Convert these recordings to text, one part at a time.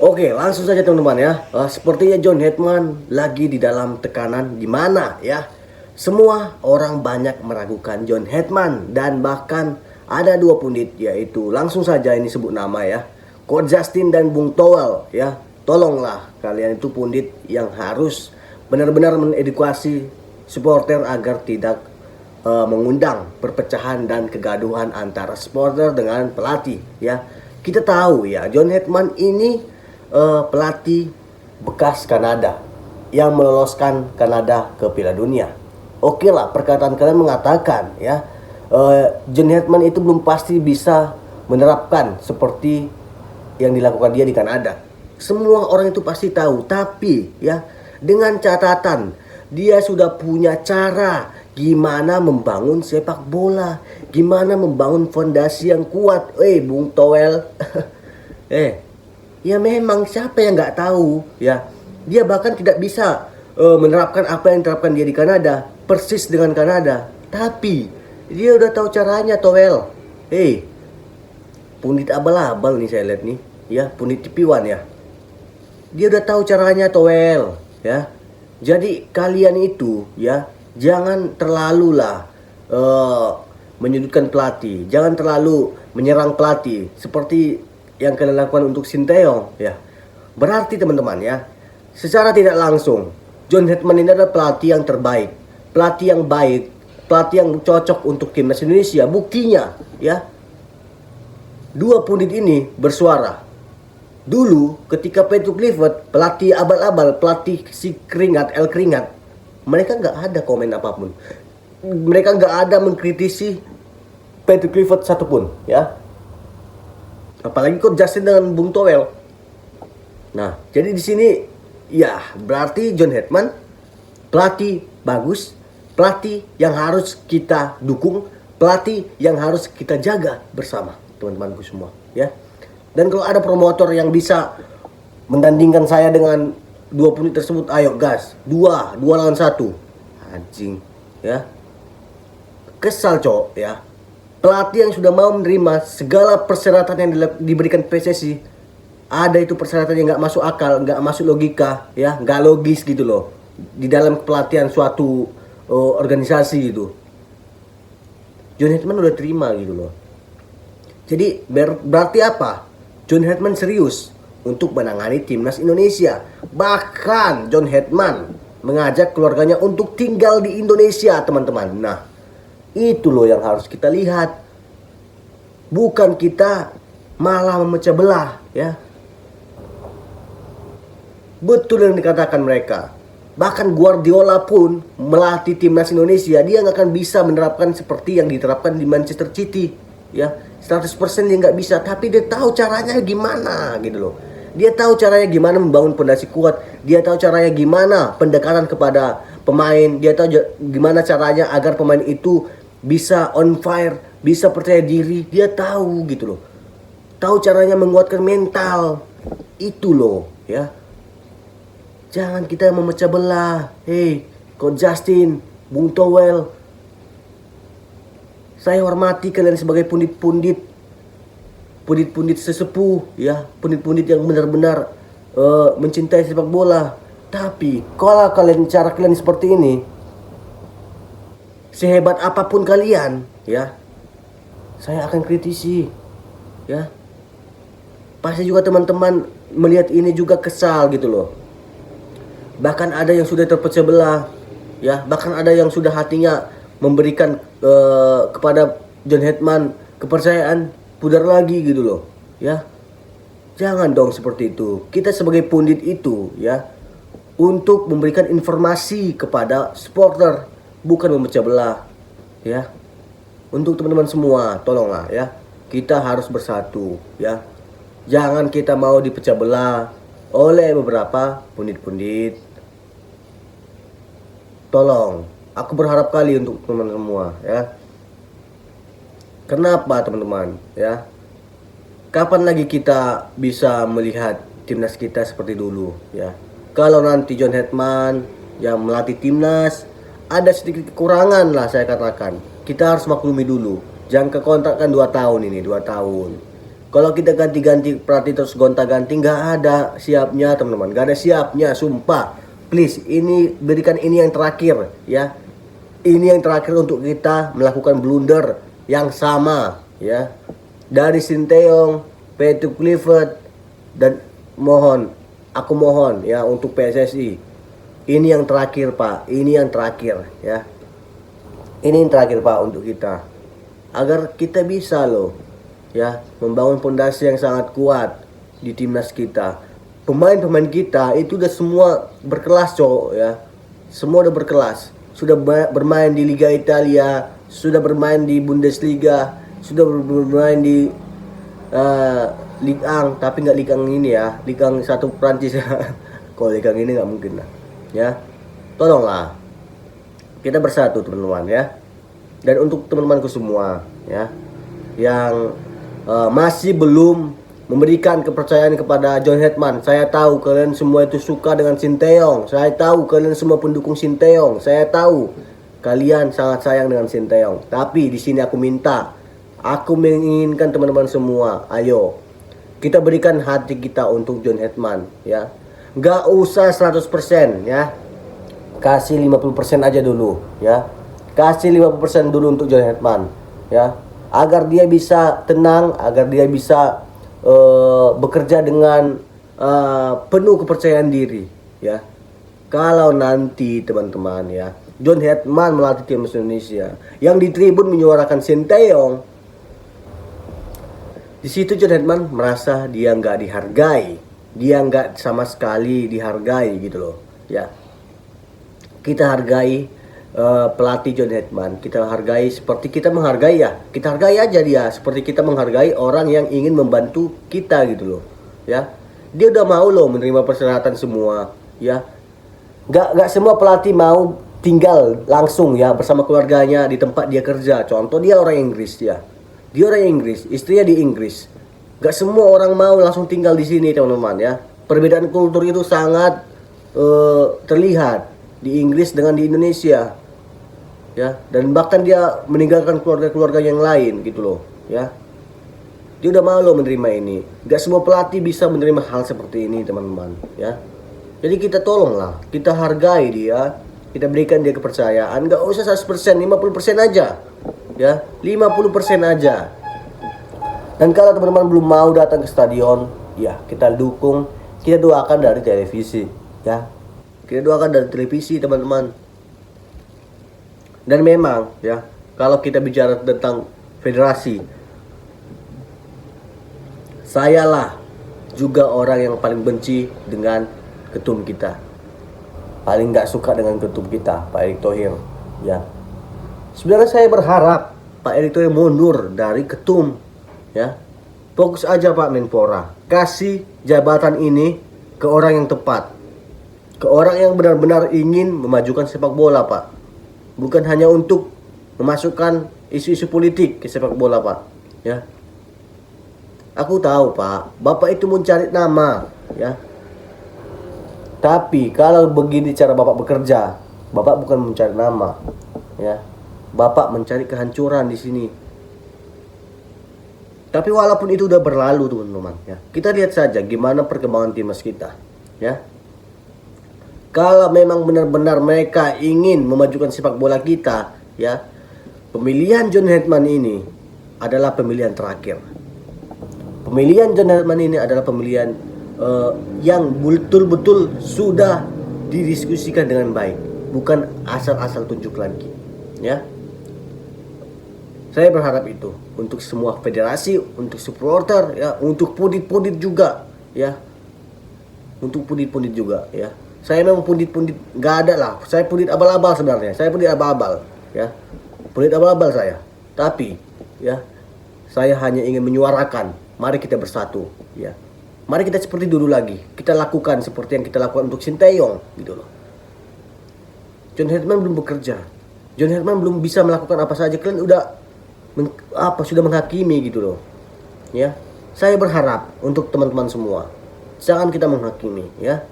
Oke, langsung saja teman-teman ya. Sepertinya John Hetman lagi di dalam tekanan di mana ya. Semua orang banyak meragukan John Hetman dan bahkan ada dua pundit yaitu langsung saja ini sebut nama ya. Coach Justin dan Bung Towel ya. Tolonglah kalian itu pundit yang harus benar-benar mengedukasi supporter agar tidak mengundang perpecahan dan kegaduhan antara supporter dengan pelatih ya. Kita tahu ya John Hetman ini pelatih bekas Kanada yang meloloskan Kanada ke Piala Dunia. Oke lah, perkataan kalian mengatakan ya John Hetman itu belum pasti bisa menerapkan seperti yang dilakukan dia di Kanada. Semua orang itu pasti tahu, tapi ya dengan catatan dia sudah punya cara gimana membangun sepak bola, gimana membangun fondasi yang kuat. Bung Towel, ya memang siapa yang nggak tahu ya. Dia bahkan tidak bisa menerapkan apa yang diterapkan dia di Kanada, persis dengan Kanada. Tapi dia udah tahu caranya, Towel. Pundit abal-abal nih saya lihat nih, ya pundit TV1 ya. Dia udah tahu caranya, Towel, ya. Jadi kalian itu ya jangan terlalu lah menyudutkan pelatih, jangan terlalu menyerang pelatih seperti yang kalian lakukan untuk Sinteyong ya. Berarti teman-teman ya, secara tidak langsung John Hetman ini adalah pelatih yang terbaik, pelatih yang baik, pelatih yang cocok untuk timnas Indonesia. Buktinya ya, dua pundit ini bersuara. Dulu ketika Patrick Kluivert, pelatih abal-abal, pelatih si keringat, El Keringat, mereka nggak ada komen apapun. Mereka nggak ada mengkritisi Patrick Kluivert satupun ya. Apalagi kok Justin dengan Bung Towel. Nah, jadi di sini ya berarti John Hetman pelatih bagus, pelatih yang harus kita dukung, pelatih yang harus kita jaga bersama teman-temanku semua ya. Dan kalau ada promotor yang bisa mendandingkan saya dengan dua pundit tersebut, ayo gas, dua lawan satu, anjing ya. Kesal cok ya. Pelatih yang sudah mau menerima segala persyaratan yang diberikan PSSI, ada itu persyaratan yang nggak masuk akal, nggak masuk logika ya, nggak logis gitu loh di dalam pelatihan suatu organisasi gitu. John Hetman udah terima gitu loh. Jadi berarti apa? John Hetman serius untuk menangani timnas Indonesia. Bahkan John Hetman mengajak keluarganya untuk tinggal di Indonesia, teman-teman. Nah, itu loh yang harus kita lihat. Bukan kita malah memecah belah ya. Betul yang dikatakan mereka. Bahkan Guardiola pun melatih timnas Indonesia, dia nggak akan bisa menerapkan seperti yang diterapkan di Manchester City ya. 100% dia nggak bisa, tapi dia tahu caranya gimana gitu loh. Dia tahu caranya gimana membangun fondasi kuat, dia tahu caranya gimana pendekatan kepada pemain, dia tahu gimana caranya agar pemain itu bisa on fire, bisa percaya diri, dia tahu gitu loh. Tahu caranya menguatkan mental. Itu loh ya. Jangan kita memecah belah. Coach Justin, Bung Towel, saya hormati kalian sebagai pundit-pundit sesepuh ya, pundit-pundit yang benar-benar mencintai sepak bola. Tapi kalau cara kalian seperti ini, sehebat apapun kalian ya, saya akan kritisi ya. Pasti juga teman-teman melihat ini juga kesal gitu loh. Bahkan ada yang sudah terpecah belah ya, bahkan ada yang sudah hatinya memberikan kepada John Hetman kepercayaan pudar lagi gitu loh ya. Jangan dong seperti itu. Kita sebagai pundit itu ya untuk memberikan informasi kepada supporter, bukan memecah belah ya. Untuk teman-teman semua, tolonglah ya, kita harus bersatu ya. Jangan kita mau dipecah belah oleh beberapa pundit-pundit. Tolong, aku berharap kali untuk teman-teman semua ya. Kenapa teman-teman ya? Kapan lagi kita bisa melihat timnas kita seperti dulu ya? Kalau nanti John Hetman yang melatih timnas ada sedikit kekurangan lah, saya katakan kita harus maklumi dulu. Jangan kekontrakkan 2 tahun ini, 2 tahun. Kalau kita ganti-ganti pelatih terus gonta-ganti, nggak ada siapnya teman-teman, nggak ada siapnya, sumpah. Please, ini berikan ini yang terakhir ya. Ini yang terakhir untuk kita melakukan blunder yang sama ya. Dari Sinteyong, Patrick Kluivert, dan aku mohon ya untuk PSSI. Ini yang terakhir Pak, ini yang terakhir ya. Ini yang terakhir Pak untuk kita. Agar kita bisa loh ya membangun fondasi yang sangat kuat di timnas kita. Pemain-pemain kita itu udah semua berkelas cowok ya. Semua udah berkelas. Sudah bermain di Liga Italia, sudah bermain di Bundesliga, sudah bermain di Ligue 1, tapi nggak Ligue 1 ini ya, Ligue 1 Prancis ya. Kalau Ligue 1 ini nggak mungkin lah ya. Tolonglah kita bersatu teman-teman ya. Dan untuk teman-temanku semua ya yang masih belum memberikan kepercayaan kepada John Hetman. Saya tahu kalian semua itu suka dengan Sinteyong. Saya tahu kalian semua pendukung Sinteyong. Saya tahu kalian sangat sayang dengan Sinteyong. Tapi di sini aku menginginkan teman-teman semua, ayo kita berikan hati kita untuk John Hetman ya. Gak usah 100% ya. Kasih 50% aja dulu ya. Kasih 50% dulu untuk John Hetman ya. Agar dia bisa tenang, agar dia bisa bekerja dengan penuh kepercayaan diri ya. Kalau nanti teman-teman ya John Hetman melatih timnas Indonesia yang di tribun menyuarakan Sinteyong, di situ John Hetman merasa dia nggak dihargai, dia nggak sama sekali dihargai gitu loh ya. Kita hargai pelatih John Hetman, kita hargai seperti kita menghargai ya, kita hargai aja dia seperti kita menghargai orang yang ingin membantu kita gitu loh ya. Dia udah mau loh menerima persyaratan semua ya. Nggak semua pelatih mau tinggal langsung ya bersama keluarganya di tempat dia kerja. Contoh dia orang Inggris ya, dia orang Inggris, istrinya di Inggris. Nggak semua orang mau langsung tinggal di sini teman-teman ya. Perbedaan kultur itu sangat terlihat di Inggris dengan di Indonesia ya, dan bahkan dia meninggalkan keluarga-keluarga yang lain gitu loh ya. Dia udah malu menerima ini. Gak semua pelatih bisa menerima hal seperti ini teman-teman ya. Jadi kita tolonglah, kita hargai dia, kita berikan dia kepercayaan. Gak usah 100%, 50% aja ya, 50% aja. Dan kalau teman-teman belum mau datang ke stadion ya, kita dukung, kita doakan dari televisi ya. Kita doakan dari televisi teman-teman. Dan memang ya, kalau kita bicara tentang federasi, sayalah juga orang yang paling benci dengan ketum kita, paling nggak suka dengan ketum kita, Pak Erick Thohir ya. Sebenarnya saya berharap Pak Erick Thohir mundur dari ketum ya. Fokus aja Pak Menpora, kasih jabatan ini ke orang yang tepat, ke orang yang benar-benar ingin memajukan sepak bola Pak, bukan hanya untuk memasukkan isu-isu politik ke sepak bola Pak ya. Aku tahu Pak, Bapak itu mencari nama ya. Tapi kalau begini cara Bapak bekerja, Bapak bukan mencari nama ya. Bapak mencari kehancuran di sini. Tapi walaupun itu udah berlalu teman-teman ya, kita lihat saja gimana perkembangan timnas kita ya. Kalau memang benar-benar mereka ingin memajukan sepak bola kita ya, pemilihan John Hetman ini adalah pemilihan terakhir. Pemilihan John Hetman ini adalah pemilihan yang betul-betul sudah didiskusikan dengan baik, bukan asal-asal tunjuk lagi ya. Saya berharap itu untuk semua federasi, untuk supporter ya, untuk pundit-pundit juga ya, untuk pundit-pundit juga ya. Saya memang pundit-pundit nggak ada lah. Saya pundit abal-abal sebenarnya. Saya pundit abal-abal ya. Pundit abal-abal saya. Tapi ya, saya hanya ingin menyuarakan, mari kita bersatu ya. Mari kita seperti dulu lagi. Kita lakukan seperti yang kita lakukan untuk Sinteyong gitu loh. John Hetman belum bekerja. John Hetman belum bisa melakukan apa saja. Kalian udah sudah menghakimi gitu loh. Ya. Saya berharap untuk teman-teman semua, jangan kita menghakimi ya.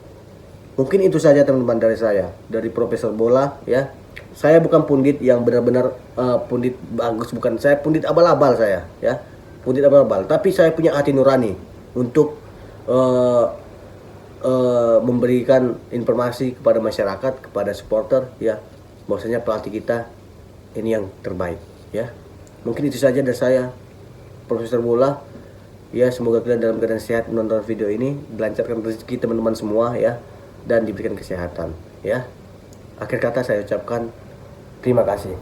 Mungkin itu saja teman-teman dari saya, dari Profesor Bola ya. Saya bukan pundit yang benar-benar pundit bagus, bukan. Saya pundit abal-abal saya ya. pun tidak verbal, tapi saya punya hati nurani untuk memberikan informasi kepada masyarakat, kepada supporter ya, bahwasanya pelatih kita ini yang terbaik ya. Mungkin itu saja dari saya, Profesor Bola. Ya, semoga kalian dalam keadaan sehat menonton video ini, dilancarkan rezeki teman-teman semua ya, dan diberikan kesehatan ya. Akhir kata saya ucapkan terima kasih.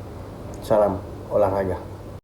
Salam olahraga.